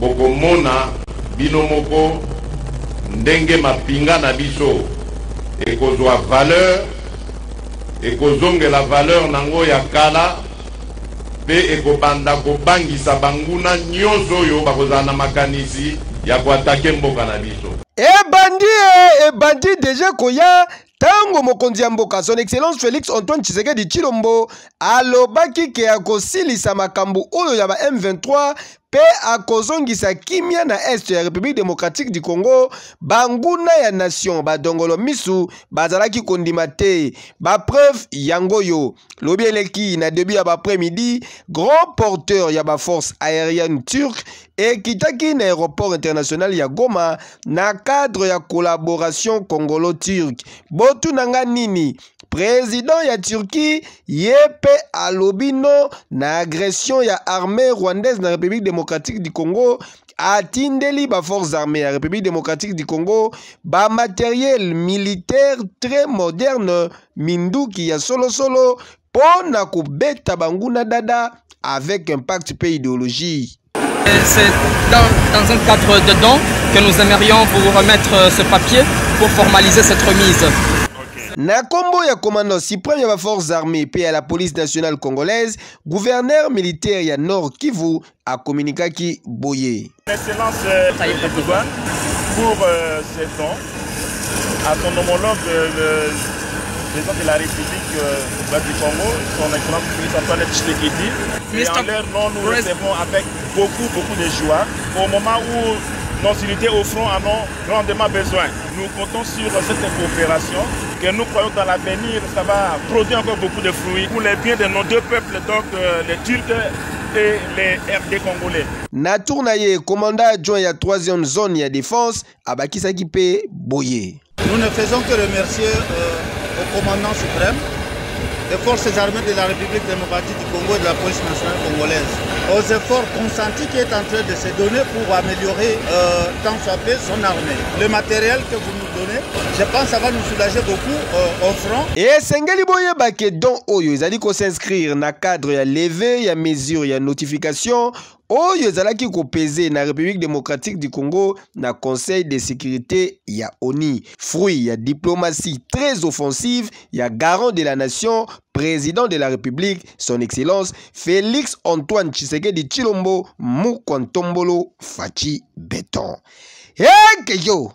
bokomona bino moko ndenge mapinga na biso ekozwa valeur ekozongela valeur nango ya kala pe ekobanda kobangisa banguna nyonso oyo bakozala na makanisi ya koatake mboka na biso. Ebandi deja koya tango mokonzi ya mboka son excellence Félix Antoine Tshisekedi Tshilombo alobaki ke akosilisa makambo oyo ya ba M23 pe akozongisa kimia na est ya République démocratique du Congo. Banguna ya nation badongolo misu bazalaki kondima te. Ba preuve yangoyo lobi eleki na début ya après-midi grand porteur ya ba force aérienne turque et kitaki na aéroport international ya Goma na cadre ya collaboration congolo-turque. Botu nanga nini président ya Turquie yepe alobino na agression ya armée rwandaise na République démocratique du Congo atindeli ba forces armées ya République démocratique du Congo ba matériel militaire très moderne minduki ya solo pona kubeta banguna dada avec impact pe idéologie. C'est dans un cadre dedans que nous aimerions vous remettre ce papier pour formaliser cette remise. Na kombo ya commandant suprême ya ba forces armées pe à la police nationale congolaise, gouverneur militaire ya Nord Kivu a communiqué qui boye. Excellence pour ces dons à son homologue le président de la République du Congo, son excellence Félix Antoine Tshisekedi. Et en leur nom, nous recevons avec beaucoup de joie au moment où nos unités au front en ont grandement besoin. Nous comptons sur cette coopération que nous croyons dans l'avenir, ça va produire encore beaucoup de fruits pour les biens de nos deux peuples, donc les Turcs et les RD congolais. Natournaye, commandant adjoint ya 3e zone ya défense, Abakisa Kipe Boye. Nous ne faisons que remercier au commandant suprême des forces armées de la République démocratique du Congo et de la police nationale congolaise aux efforts consentis qui est en train de se donner pour améliorer tant soit peu son armée. Le matériel que vous nous donnez, je pense que ça va nous soulager beaucoup au front. Et Sengeli Boye Bake Don Oyo, ils ont dit qu'on s'inscrire dans le cadre ya levé, ya mesure, ya notification. Oyo ezalaki kopese na République démocratique du Congo na Conseil de sécurité ya ONU. Fruit ya diplomatie très offensive ya garant de la nation, président de la République, son excellence Félix Antoine Tshisekedi Tshilombo Mukwantombolo Fachi Beton. Hey, yo!